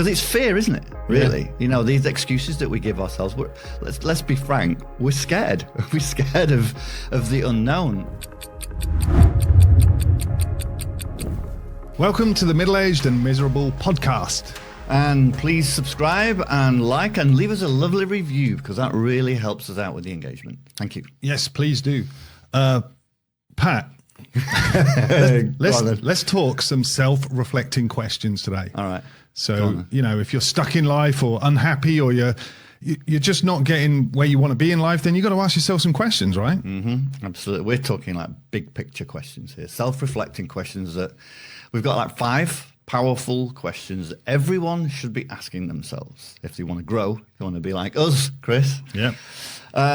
Because it's fear, isn't it? Really, these excuses that we give ourselves. Let's be frank. We're scared. We're scared of the unknown. Welcome to the Middle-Aged and Miserable podcast. And please subscribe and like and leave us a lovely review, because that really helps us out with the engagement. Thank you. Yes, please do. Pat, let's talk some self-reflecting questions today. All right. So, if you're stuck in life or unhappy, or you're just not getting where you want to be in life, then you've got to ask yourself some questions, right? Mm-hmm. Absolutely. We're talking like big picture questions here, self-reflecting questions that we've got like 5 powerful questions that everyone should be asking themselves if they want to grow, if they want to be like us, Chris. Yeah.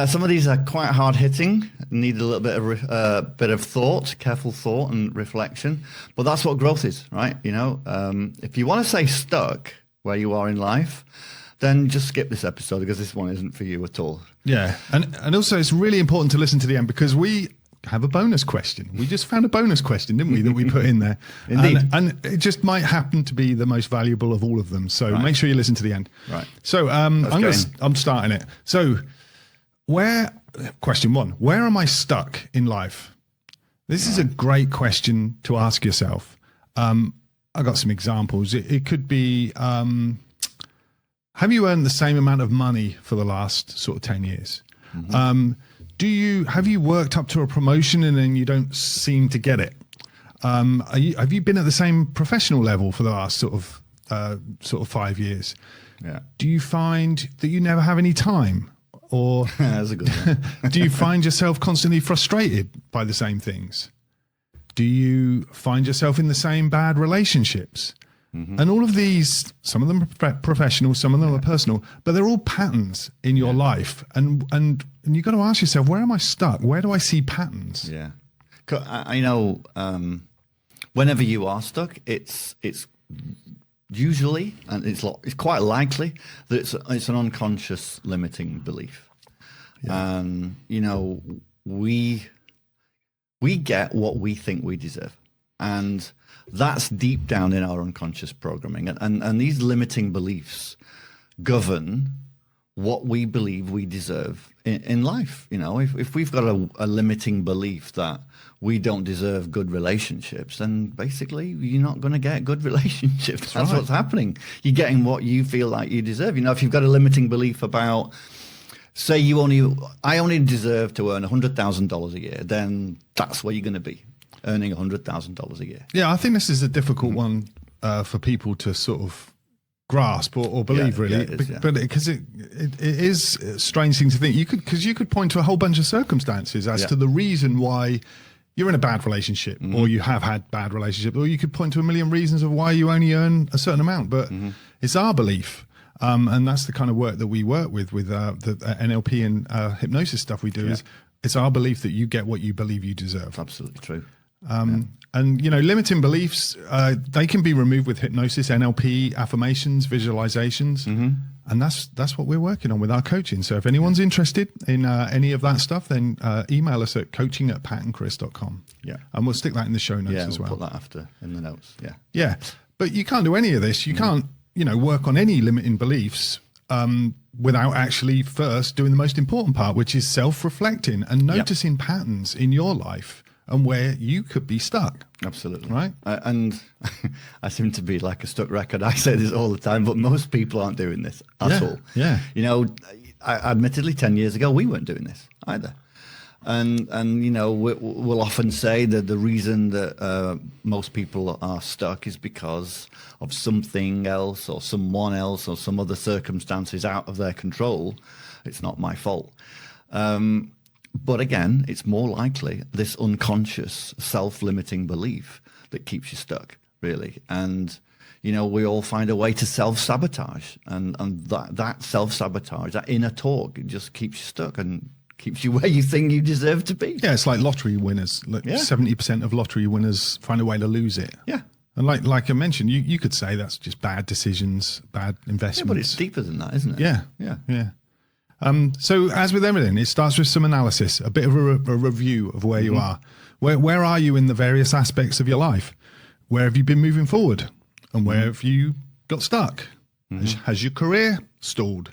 Some of these are quite hard hitting, need a little bit of thought, careful thought and reflection. But that's what growth is, right? If you want to stay stuck where you are in life, then just skip this episode, because this one isn't for you at all. Yeah. And also it's really important to listen to the end, because we have a bonus question. We just found a bonus question, didn't we, that we put in there? Indeed. And it just might happen to be the most valuable of all of them. So make sure you listen to the end. Right. So I'm starting it. So question 1, where am I stuck in life? This is a great question to ask yourself. I got some examples. It could be, have you earned the same amount of money for the last sort of 10 years? Mm-hmm. Have you worked up to a promotion and then you don't seem to get it? Have you been at the same professional level for the last sort of 5 years? Yeah. Do you find that you never have any time? Or that's a good one. Do you find yourself constantly frustrated by the same things? Do you find yourself in the same bad relationships? Mm-hmm. And all of these, some of them are professional, some of them are personal, but they're all patterns in your life. And you've got to ask yourself, where am I stuck? Where do I see patterns? Yeah. I know whenever you are stuck, it's usually, and it's quite likely that it's an unconscious limiting belief. Yeah. And, we get what we think we deserve. And that's deep down in our unconscious programming. And these limiting beliefs govern what we believe we deserve in life. If we've got a limiting belief that we don't deserve good relationships, then basically you're not going to get good relationships. That's right. What's happening. You're getting what you feel like you deserve. If you've got a limiting belief about, say I only deserve to earn $100,000 a year, then that's where you're going to be, earning $100,000 a year. Yeah, I think this is a difficult one for people to sort of grasp or believe, really. Yeah, it is, but because it is a strange thing to think. You could point to a whole bunch of circumstances as to the reason why you're in a bad relationship, mm-hmm. or you have had bad relationship, or you could point to a million reasons of why you only earn a certain amount. But mm-hmm. it's our belief. And that's the kind of work that we work with the NLP and hypnosis stuff we do. Is it's our belief that you get what you believe you deserve. Absolutely true. And limiting beliefs, they can be removed with hypnosis, NLP, affirmations, visualizations, mm-hmm. and that's what we're working on with our coaching. So if anyone's interested in any of that stuff, then email us at coaching@patandchris.com. Yeah, and we'll stick that in the show notes as well. We'll put that after in the notes. Yeah. But you can't do any of this. You can't work on any limiting beliefs without actually first doing the most important part, which is self-reflecting and noticing patterns in your life and where you could be stuck. Absolutely. Right? And I seem to be like a stuck record. I say this all the time, but most people aren't doing this at all. Yeah. Admittedly, 10 years ago, we weren't doing this either. And we'll often say that the reason that most people are stuck is because of something else or someone else or some other circumstances out of their control. It's not my fault. But again, it's more likely this unconscious self-limiting belief that keeps you stuck, really. And, we all find a way to self-sabotage. And that self-sabotage, that inner talk, it just keeps you stuck and keeps you where you think you deserve to be. Yeah, it's like lottery winners. 70% of lottery winners find a way to lose it. Yeah. And like I mentioned, you could say that's just bad decisions, bad investments. Yeah, but it's deeper than that, isn't it? Yeah. So as with everything, it starts with some analysis, a bit of a review of where you are. Where are you in the various aspects of your life? Where have you been moving forward? And where have you got stuck? Has your career stalled?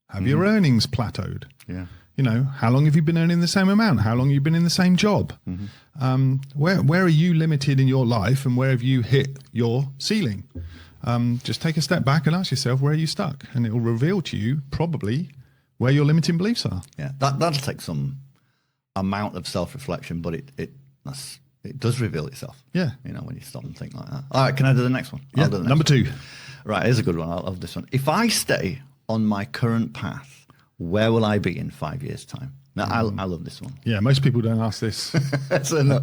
Have your earnings plateaued? Yeah. You know, how long have you been earning the same amount? How long have you been in the same job? Where are you limited in your life, and where have you hit your ceiling? Just take a step back and ask yourself, where are you stuck? And it will reveal to you probably where your limiting beliefs are. Yeah, that'll take some amount of self-reflection, but it does reveal itself. Yeah. You know, when you stop and think like that. All right, can I do the next one? Yeah, I'll do the next number one. 2. Right, here's a good one. I love this one. If I stay on my current path, where will I be in 5 years' time? Now, I love this one. Yeah, most people don't ask this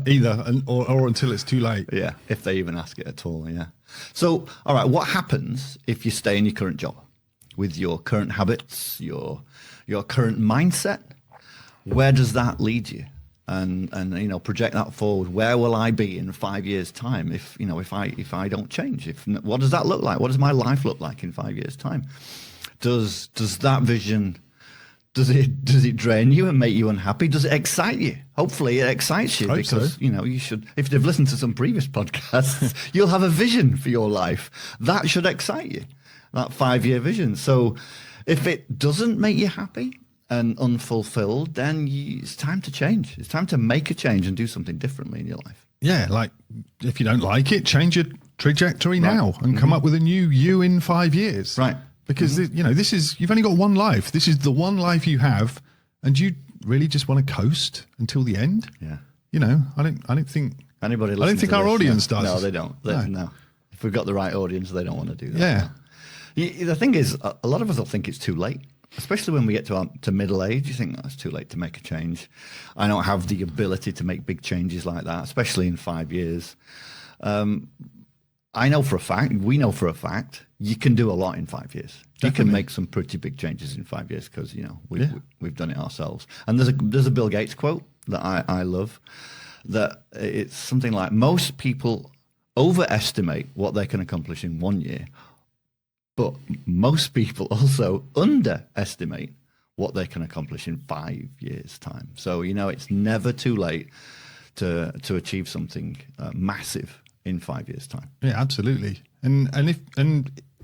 either, or until it's too late. Yeah, if they even ask it at all, yeah. So, all right, what happens if you stay in your current job with your current habits, your current mindset? Where does that lead you? And you know, project that forward. Where will I be in 5 years' time if I don't change? What does that look like? What does my life look like in 5 years' time? Does that vision, does it drain you and make you unhappy? Does it excite you? Hopefully it excites you, because you know, you should, if you've listened to some previous podcasts, you'll have a vision for your life. That should excite you, that 5-year vision. So if it doesn't make you happy and unfulfilled, then it's time to change. It's time to make a change and do something differently in your life. Yeah, like if you don't like it, change your trajectory now and come up with a new you in 5 years. Right. Because you know, you've only got one life. This is the one life you have, and you really just want to coast until the end. Yeah. You know, I don't think anybody. I don't think our audience does. No, they don't. No. If we've got the right audience, they don't want to do that. Yeah. The thing is, a lot of us will think it's too late, especially when we get to middle age. You think it's too late to make a change. I don't have the ability to make big changes like that, especially in 5 years. I know for a fact, we know for a fact, you can do a lot in 5 years. Definitely. You can make some pretty big changes in 5 years because, you know, we've done it ourselves. And there's a Bill Gates quote that I love, that it's something like, most people overestimate what they can accomplish in 1 year, but most people also underestimate what they can accomplish in 5 years' time. So, you know, it's never too late to achieve something massive in 5 years' time. Yeah, absolutely. And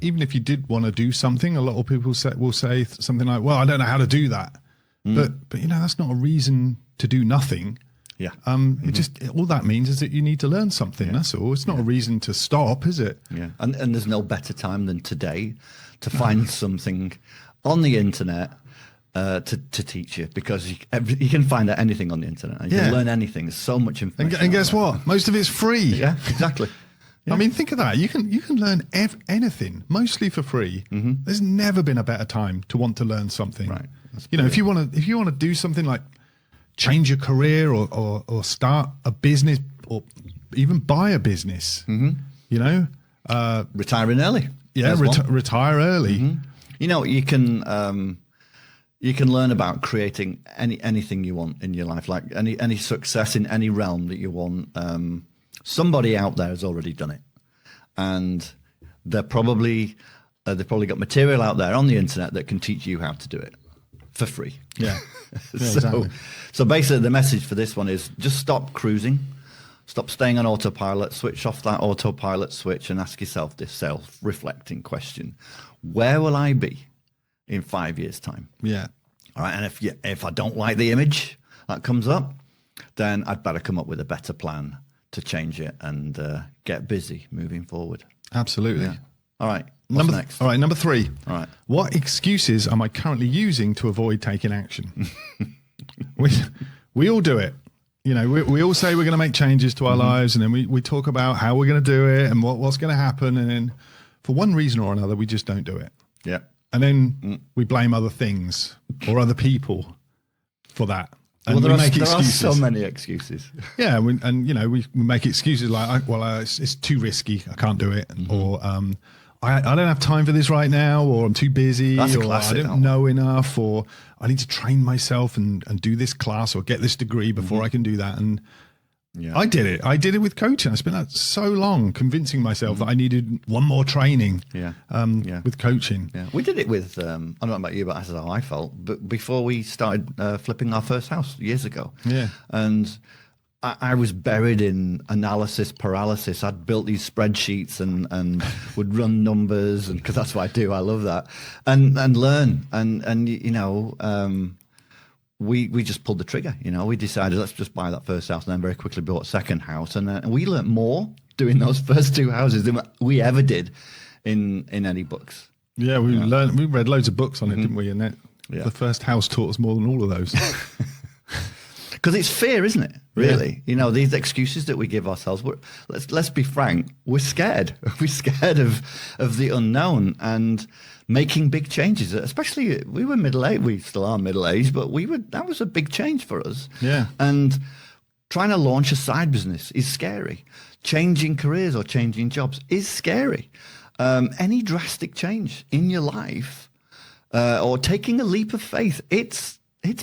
even if you did want to do something, a lot of people will say something like, "Well, I don't know how to do that," but you know, that's not a reason to do nothing. Yeah. It just, all that means is that you need to learn something. Yeah. That's all. It's not a reason to stop, is it? Yeah. And there's no better time than today to find something on the internet to teach you, because you can find out anything on the internet. And you can learn anything. There's so much information. And guess what? Most of it's free. Yeah, exactly. Yeah. I mean, think of that. You can learn anything, mostly for free. There's never been a better time to want to learn something. Right. You know, if you want to do something like change your career or start a business or even buy a business, you know, retiring early. Yeah, retire early. You know, you can learn about creating anything you want in your life, like any success in any realm that you want. Somebody out there has already done it, and they've probably got material out there on the internet that can teach you how to do it for free. Yeah. Exactly. So basically, the message for this one is just stop cruising, stop staying on autopilot, switch off that autopilot switch, and ask yourself this self-reflecting question: where will I be in 5 years' time? Yeah. All right. And if I don't like the image that comes up, then I'd better come up with a better plan to change it and get busy moving forward. Absolutely. Yeah. All right. What's next? All right. Number 3. All right. What excuses am I currently using to avoid taking action? we all do it. You know, we all say we're going to make changes to our lives, and then we talk about how we're going to do it and what's going to happen. And then for one reason or another, we just don't do it. Yeah. And then we blame other things or other people for that. And there make are excuses. so many excuses. Yeah, and you know, we make excuses like, it's too risky, I can't do it, or I don't have time for this right now, or I'm too busy, That's a or classic, I don't know enough, or I need to train myself and do this class or get this degree before I can do that. And I did it. I did it with coaching. I spent so long convincing myself that I needed one more training with coaching. Yeah. We did it with, I don't know about you, but that's how I felt. But before we started flipping our first house years ago. Yeah. And I was buried in analysis paralysis. I'd built these spreadsheets and would run numbers, and because that's what I do. I love that, and learn and we just pulled the trigger. We decided let's just buy that first house, and then very quickly bought a second house, and we learnt more doing those first two houses than we ever did in any books. Yeah, we read loads of books on it, didn't we? And the first house taught us more than all of those. Because it's fear, isn't it? Really, these excuses that we give ourselves. Let's be frank. We're scared. We're scared of the unknown and making big changes. Especially, we were middle-aged. We still are middle-aged, but that was a big change for us. Yeah. And trying to launch a side business is scary. Changing careers or changing jobs is scary. Any drastic change in your life or taking a leap of faith, it's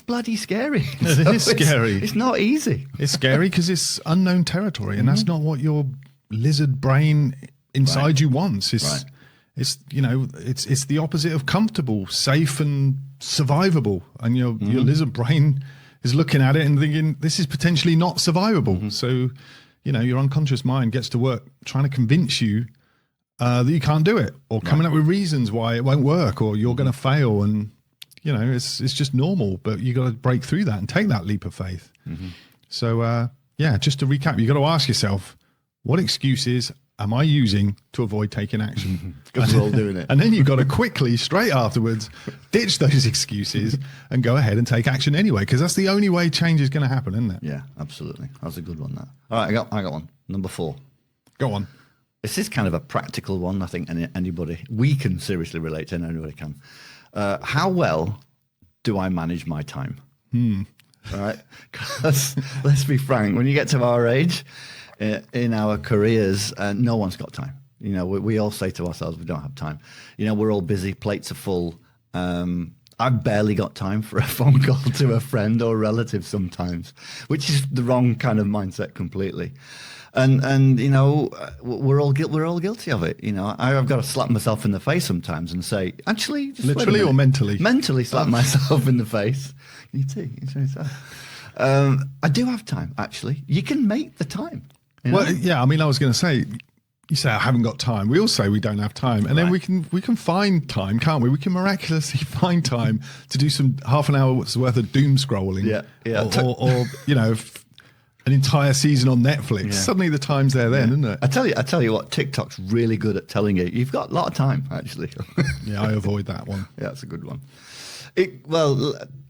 bloody scary. It is scary. It's not easy. It's scary because it's unknown territory, and that's not what your lizard brain inside you wants. It's the opposite of comfortable, safe, and survivable. And your lizard brain is looking at it and thinking this is potentially not survivable. So, your unconscious mind gets to work trying to convince you that you can't do it, or coming up with reasons why it won't work, or you're going to fail. And it's just normal, but you got to break through that and take that leap of faith. So, just to recap, you got to ask yourself, what excuses am I using to avoid taking action? Because we're all doing it. And then you've got to quickly, straight afterwards, ditch those excuses and go ahead and take action anyway, because that's the only way change is going to happen, isn't it? Yeah, absolutely. That's a good one, that. All right, I got one. Number 4. Go on. This is kind of a practical one. I think we can seriously relate to, and anybody can. How well do I manage my time? All right, because let's be frank, when you get to our age in our careers, no one's got time. We all say to ourselves, we don't have time. We're all busy, plates are full. I've barely got time for a phone call to a friend or relative sometimes, which is the wrong kind of mindset completely. And we're all guilty of it. I've got to slap myself in the face sometimes and say, actually, just literally or mentally? Mentally slap myself in the face. You too. I do have time. Actually, you can make the time. Well, yeah. I mean, I was going to say, you say I haven't got time. We all say we don't have time, and then we can find time, can't we? We can miraculously find time to do some half an hour's worth of doom scrolling. Yeah. Or an entire season on Netflix. Yeah. Suddenly the time's there then, isn't it? I tell you what, TikTok's really good at telling you you've got a lot of time, actually. Yeah, I avoid that one. Yeah, that's a good one.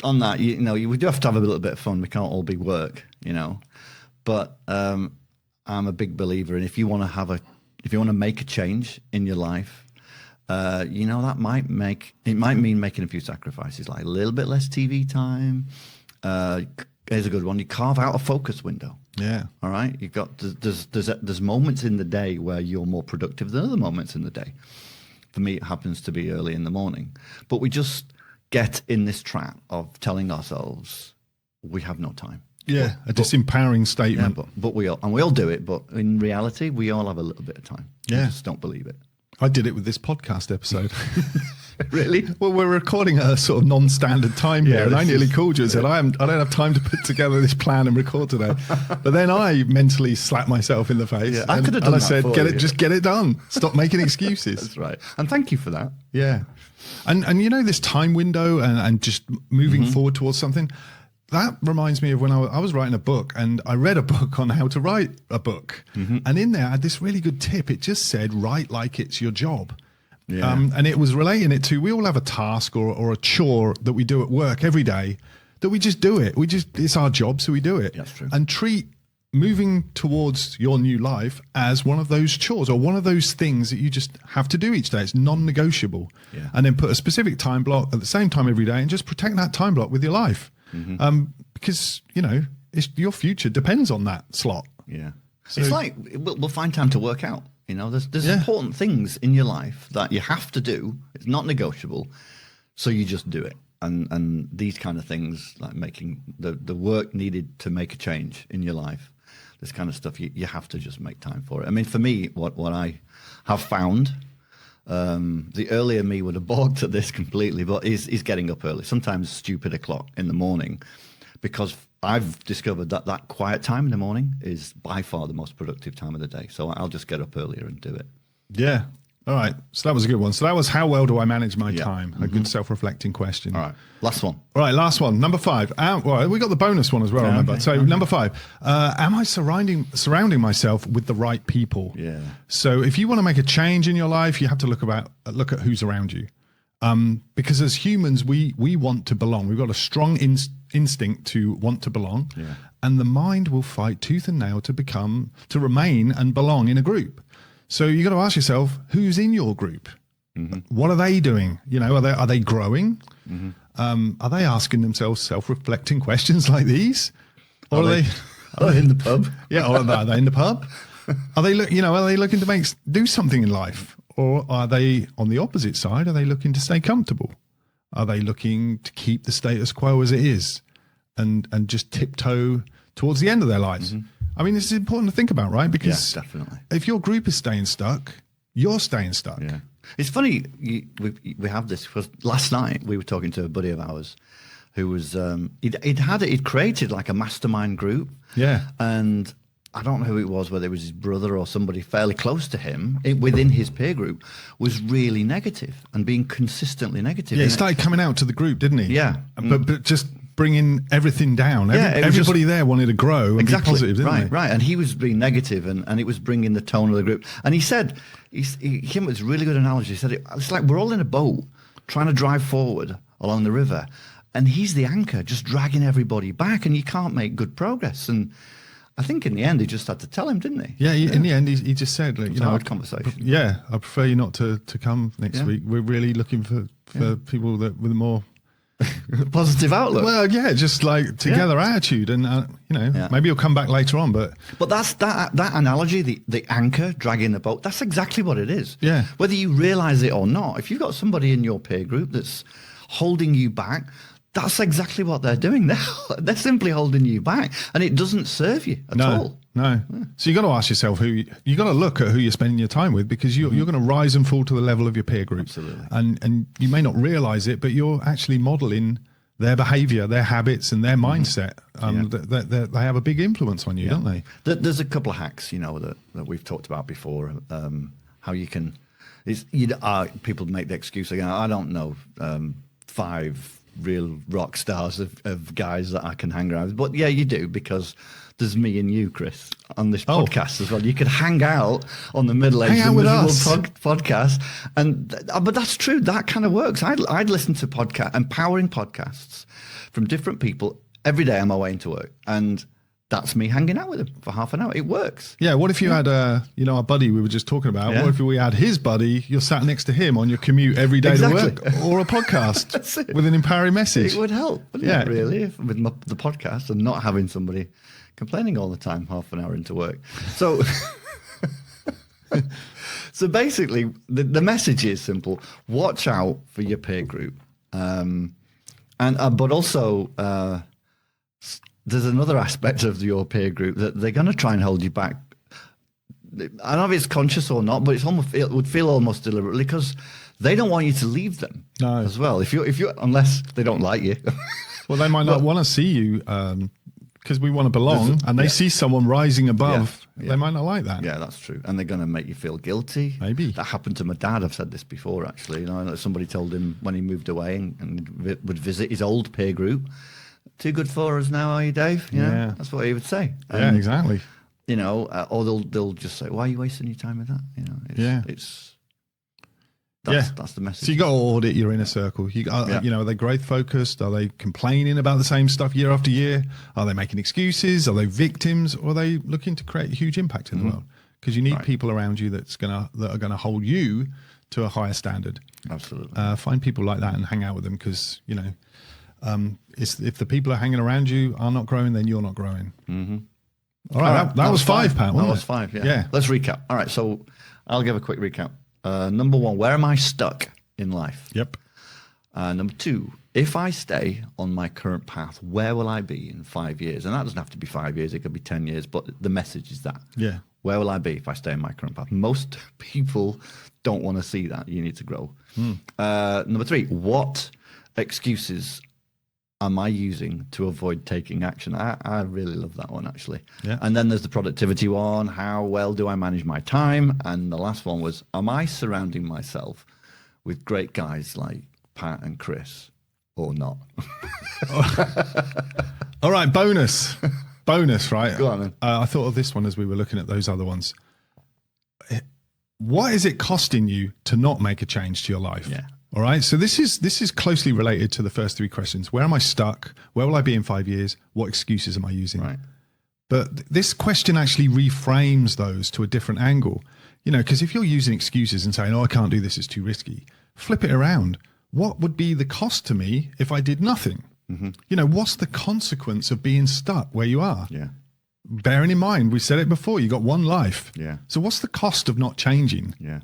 On that, we do have to have a little bit of fun. We can't all be work, But I'm a big believer in if you want to make a change in your life, that might mean making a few sacrifices, like a little bit less TV time. Here's a good one. You carve out a focus window. Yeah. All right. You've got there's moments in the day where you're more productive than other moments in the day. For me, it happens to be early in the morning. But we just get in this trap of telling ourselves we have no time. Yeah, a disempowering statement. Yeah, but we all do it. But in reality, we all have a little bit of time. Yeah. We just don't believe it. I did it with this podcast episode. Really? Well, we're recording at a sort of non-standard time here, and I nearly called you and said, I don't have time to put together this plan and record today. But then I mentally slapped myself in the face. Yeah, I could have done that. And I said, just get it done. Stop making excuses. That's right. And thank you for that. Yeah. And this time window and just moving forward towards something, that reminds me of when I was writing a book, and I read a book on how to write a book. And in there I had this really good tip. It just said, write like it's your job. Yeah. And it was relating it to, we all have a task or a chore that we do at work every day that we just do it. It's our job, so we do it. That's true. And treat moving towards your new life as one of those chores or one of those things that you just have to do each day. It's non-negotiable. Yeah. And then put a specific time block at the same time every day and just protect that time block with your life. Because, your future depends on that slot. Yeah. So it's like, we'll find time to work out. There's important things in your life that you have to do. It's not negotiable. So you just do it. And these kind of things, like making the work needed to make a change in your life, this kind of stuff, you have to just make time for it. I mean, for me, what I have found, the earlier me would have balked at this completely, but is getting up early, sometimes stupid o'clock in the morning, because I've discovered that that quiet time in the morning is by far the most productive time of the day. So I'll just get up earlier and do it. Yeah. All right. So that was a good one. So that was how well do I manage my Yeah. time? A good self-reflecting question. All right. Last one. All right, last one, number 5. Well, we got the bonus one as well, remember? Okay, So number 5, am I surrounding myself with the right people? Yeah. So if you want to make a change in your life, you have to look at who's around you. Because as humans, we want to belong. We've got a strong instinct to want to belong, and the mind will fight tooth and nail to remain and belong in a group. So you got to ask yourself, who's in your group? What are they doing? You know, are they growing? Are they asking themselves self-reflecting questions like these? Or are they in the pub? Yeah, or are they in the pub? Are they looking to do something in life? Or are they on the opposite side? Are they looking to stay comfortable? Are they looking to keep the status quo as it is and just tiptoe towards the end of their lives? I mean, this is important to think about, right? Because definitely. If your group is staying stuck, you're staying stuck. Yeah. It's funny, we have this, because last night we were talking to a buddy of ours who was, he'd created like a mastermind group. Yeah. And I don't know who it was, whether it was his brother or somebody fairly close to him within his peer group, was really negative and being consistently negative. Yeah, he started coming out to the group, didn't he? Yeah. But just bringing everything down. Everybody there wanted to grow and be positive, didn't they? Right. And he was being negative and it was bringing the tone of the group. And he said, he came with this really good analogy. He said, it's like we're all in a boat trying to drive forward along the river. And he's the anchor, just dragging everybody back, and you can't make good progress. And I think in the end, he just had to tell him, didn't he? Yeah, in the end, he just said, like, It's a hard conversation. Yeah, I prefer you not to come next week. We're really looking for people with a more positive outlook. Well, yeah, just like together attitude, and maybe you'll come back later on. But that's that analogy, the anchor dragging the boat. That's exactly what it is. Yeah. Whether you realize it or not, if you've got somebody in your peer group that's holding you back, that's exactly what they're doing now. They're simply holding you back, and it doesn't serve you at all. No. Yeah. So you got to ask yourself you got to look at who you're spending your time with, because you're going to rise and fall to the level of your peer group. Absolutely. And you may not realize it, but you're actually modeling their behavior, their habits, and their mindset. They have a big influence on you, don't they? There's a couple of hacks, that we've talked about before. How you can, people make the excuse again. I don't know 5 real rock stars of guys that I can hang around with. But yeah, you do, because there's me and you, Chris, on this podcast as well. You could hang out on the middle-aged and miserable podcast. But that's true. That kind of works. I'd listen to empowering podcasts from different people every day on my way into work. And that's me hanging out with him for half an hour. It works. Yeah. What if you had our buddy we were just talking about? Yeah. What if we had his buddy? You're sat next to him on your commute every day to work, or a podcast with an empowering message. It would help, wouldn't it, really, with the podcast and not having somebody complaining all the time half an hour into work. So, so basically, the message is simple: watch out for your peer group, but also. There's another aspect of your peer group that they're going to try and hold you back. I don't know if it's conscious or not, but it would feel almost deliberately, because they don't want you to leave them as well. If you unless they don't like you. Well, they might not want to see you because we want to belong, and they see someone rising above. They might not like that. Yeah, that's true. And they're going to make you feel guilty. Maybe. That happened to my dad. I've said this before, actually. Somebody told him when he moved away and would visit his old peer group, "Too good for us now, are you, Dave?" Yeah. That's what he would say. Yeah, exactly. Or they'll just say, "Why are you wasting your time with that?" That's the message. So you got to audit your inner circle. Are they growth focused? Are they complaining about the same stuff year after year? Are they making excuses? Are they victims? Or are they looking to create a huge impact in the world? Because you need people around you that are gonna hold you to a higher standard. Absolutely. Find people like that and hang out with them, because if the people are hanging around you are not growing, then you're not growing. Mm-hmm. All right, that was 5, Pat. That was 5. Yeah. Let's recap. All right, so I'll give a quick recap. Number 1, where am I stuck in life? Yep. Number 2, if I stay on my current path, where will I be in 5 years? And that doesn't have to be 5 years; it could be 10 years. But the message is that. Yeah. Where will I be if I stay on my current path? Most people don't want to see that. You need to grow. Number 3, what excuses am I using to avoid taking action? I really love that one, actually. Yeah. And then there's the productivity one. How well do I manage my time? And the last one was, am I surrounding myself with great guys like Pat and Chris or not? All right, bonus, right? Go on then. I thought of this one as we were looking at those other ones. What is it costing you to not make a change to your life? Yeah. All right. So this is closely related to the first three questions. Where am I stuck? Where will I be in 5 years? What excuses am I using? Right. But this question actually reframes those to a different angle. You know, because if you're using excuses and saying, "Oh, I can't do this; it's too risky," flip it around. What would be the cost to me if I did nothing? Mm-hmm. You know, what's the consequence of being stuck where you are? Yeah. Bearing in mind, we said it before, you got one life. Yeah. So what's the cost of not changing? Yeah.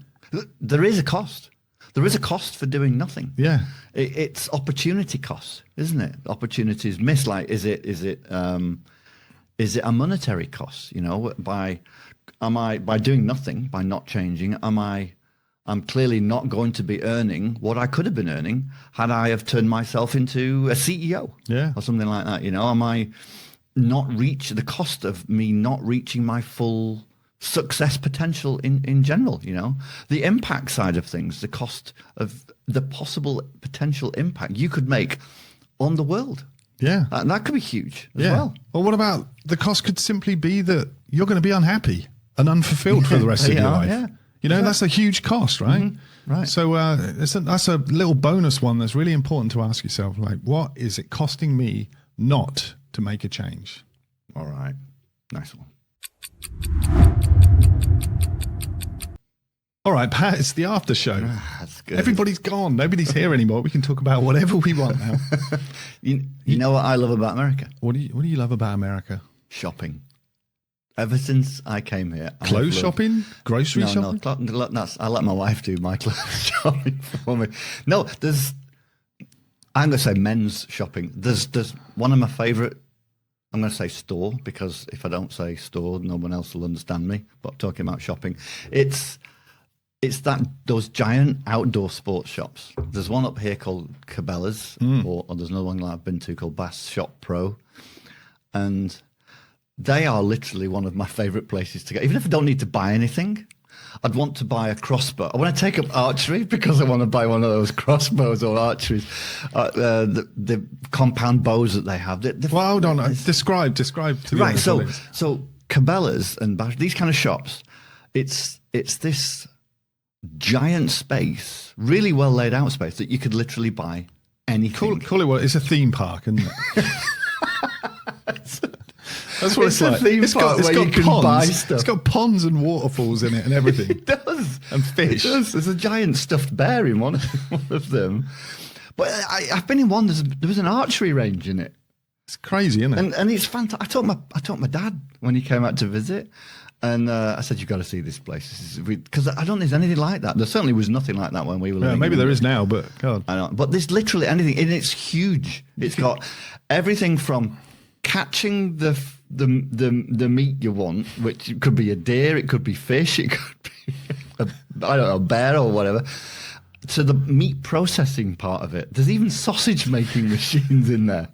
There is a cost. There is a cost for doing nothing. Yeah. It's opportunity cost, isn't it? Opportunities missed. Like, is it a monetary cost? You know, by doing nothing, by not changing, I'm clearly not going to be earning what I could have been earning had I have turned myself into a CEO, or something like that. You know, am I not the cost of me not reaching my full success potential in general? You know, the impact side of things, the cost of the possible potential impact you could make on the world. Yeah. And that could be huge as well. Well, what about the cost could simply be that you're going to be unhappy and unfulfilled for the rest of your life. Yeah. You know, that's a huge cost, right? Mm-hmm. Right. So that's a little bonus one that's really important to ask yourself, like, what is it costing me not to make a change? All right. Nice one. All right, Pat, it's the after show. That's good. Everybody's gone. Nobody's here anymore. We can talk about whatever we want now. You know what I love about America? What do you love about America? Shopping. Ever since I came here, Clothes shopping, grocery shopping. No, I let my wife do my clothes shopping for me. No, I'm going to say men's shopping. There's one of my favorite. I'm going to say store, because if I don't say store, no one else will understand me. But I'm talking about shopping. It's those giant outdoor sports shops. There's one up here called Cabela's, or there's another one that I've been to called Bass Shop Pro, and they are literally one of my favorite places to go. Even if I don't need to buy anything, I'd want to buy a crossbow. I want to take up archery because I want to buy one of those crossbows or archeries, the compound bows that they have. Well, hold on. Describe. Right. So Cabela's and Bash, these kind of shops, it's this giant space, really well laid out space that you could literally buy anything. Call it what? It's a theme park, isn't it? That's what it's like. It's got you can ponds. Buy stuff. It's got ponds and waterfalls in it and everything. It does. And fish. It does. There's a giant stuffed bear in one of them. But I've been in one. There was an archery range in it. It's crazy, isn't it? And it's fantastic. I taught my dad when he came out to visit, and I said, "You've got to see this place," because I don't think there's anything like that. There certainly was nothing like that when we were living. Yeah, maybe there is now, but God, I know. But there's literally anything, and it's huge. It's got everything from catching the meat you want, which could be a deer, it could be fish, it could be a bear or whatever, to the meat processing part of it. There's even sausage making machines in there.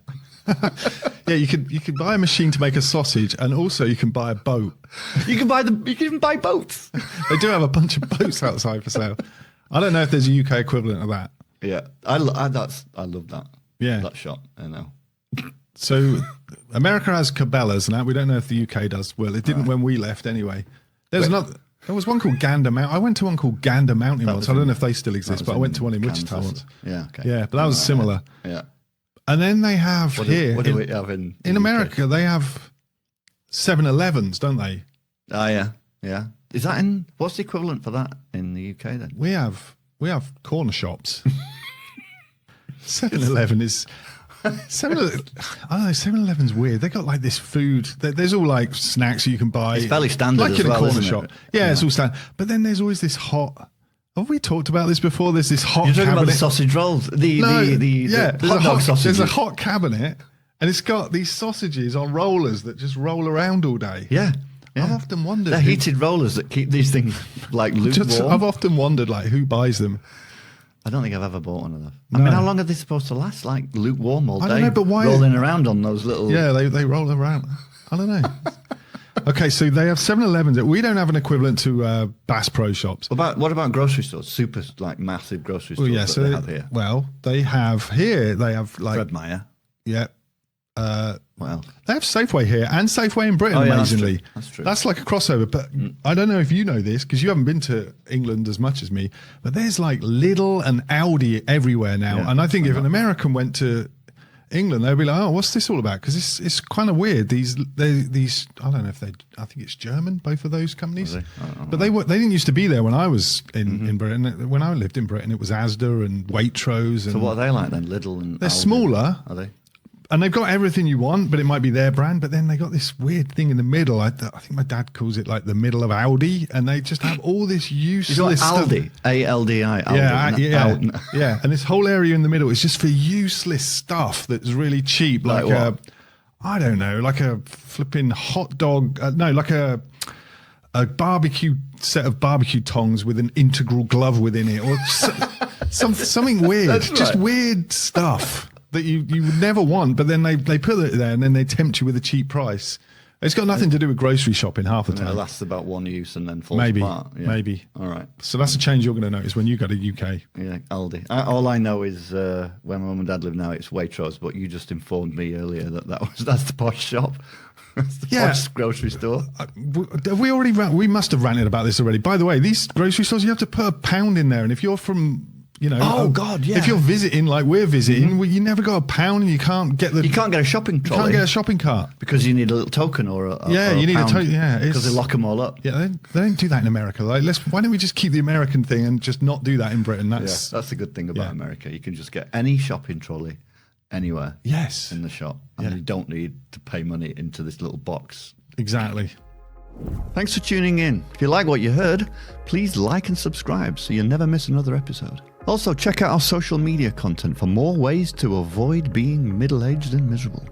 Yeah, you could buy a machine to make a sausage, and also you can buy a boat. You can even buy boats. They do have a bunch of boats outside for sale. I don't know if there's a UK equivalent of that. Yeah, I love that. Yeah, that shop. I know. So America has Cabela's now. We don't know if the UK does. Well, it didn't when we left anyway. There was one called Gander Mountain. I went to one called Gander Mountain once. I don't know if they still exist, but I went to one in Wichita once. Yeah, okay. Yeah, but that was similar. Yeah. And then they have what here do we have in America? They have 7-Elevens, don't they? Oh yeah. Is that what's the equivalent for that in the UK then? We have corner shops. 7-Eleven is. I don't know, 7-Eleven's weird. They got like this food. There's all like snacks you can buy. It's fairly standard like as in well, a corner isn't shop. it? Yeah, it's all standard. But then there's always this hot. Have we talked about this before? There's this hot. You're talking cabinet. about the sausage rolls. The hot dog sausages. There's a hot cabinet, and it's got these sausages on rollers that just roll around all day. Yeah. I've often wondered. They're heated rollers that keep these things like lukewarm. I've often wondered, like, who buys them. I don't think I've ever bought one of those. I mean, how long are they supposed to last? Like lukewarm all day? I don't know, but why? Rolling around on those little... Yeah, they roll around. I don't know. Okay, so they have 7-Elevens. We don't have an equivalent to Bass Pro Shops. What about grocery stores? Super, like, massive grocery stores so they have here. Well, they have like... Fred Meyer. Yeah. Well, they have Safeway here and Safeway in Britain, amazingly. That's true. That's like a crossover. But I don't know if you know this because you haven't been to England as much as me. But there's like Lidl and Aldi everywhere now. Yeah, and I think if an American went to England, they'd be like, "Oh, what's this all about?" Because it's kind of weird. These I don't know if they. I think it's German, both of those companies. But they didn't used to be there when I was in Britain. When I lived in Britain, it was Asda and Waitrose. And so what are they like then? Lidl and they're Aldi? Smaller. Are they? And they've got everything you want, but it might be their brand. But then they got this weird thing in the middle. I think my dad calls it like the middle of Aldi, and they just have all this useless stuff. Aldi, A-L-D-I, Aldi. Yeah. And this whole area in the middle is just for useless stuff that's really cheap, like I don't know, like a flipping hot dog. Like a barbecue set of barbecue tongs with an integral glove within it, or something weird. That's just right. weird stuff that you would never want, but then they put it there and then they tempt you with a cheap price. It's got nothing to do with grocery shopping half the time. It lasts about one use and then falls maybe, apart. Yeah. Maybe. All right. So that's a change you're going to notice when you go to UK. Yeah, Aldi. All I know is where my mum and dad live now, it's Waitrose, but you just informed me earlier that's the posh shop. That's the posh grocery store. We must have ranted about this already. By the way, these grocery stores, you have to put £1 in there, and if you're from... oh God! Yeah. If you're visiting, like we're visiting, well, you never got a pound, and you can't get You can't get a shopping trolley. You can't get a shopping cart because you need a little token or a you need pound, a token. Yeah, because they lock them all up. Yeah, they don't do that in America. Like, why don't we just keep the American thing and just not do that in Britain? That's the good thing about America. You can just get any shopping trolley anywhere. Yes, in the shop, and you don't need to pay money into this little box. Exactly. Thanks for tuning in. If you like what you heard, please like and subscribe so you never miss another episode. Also, check out our social media content for more ways to avoid being middle-aged and miserable.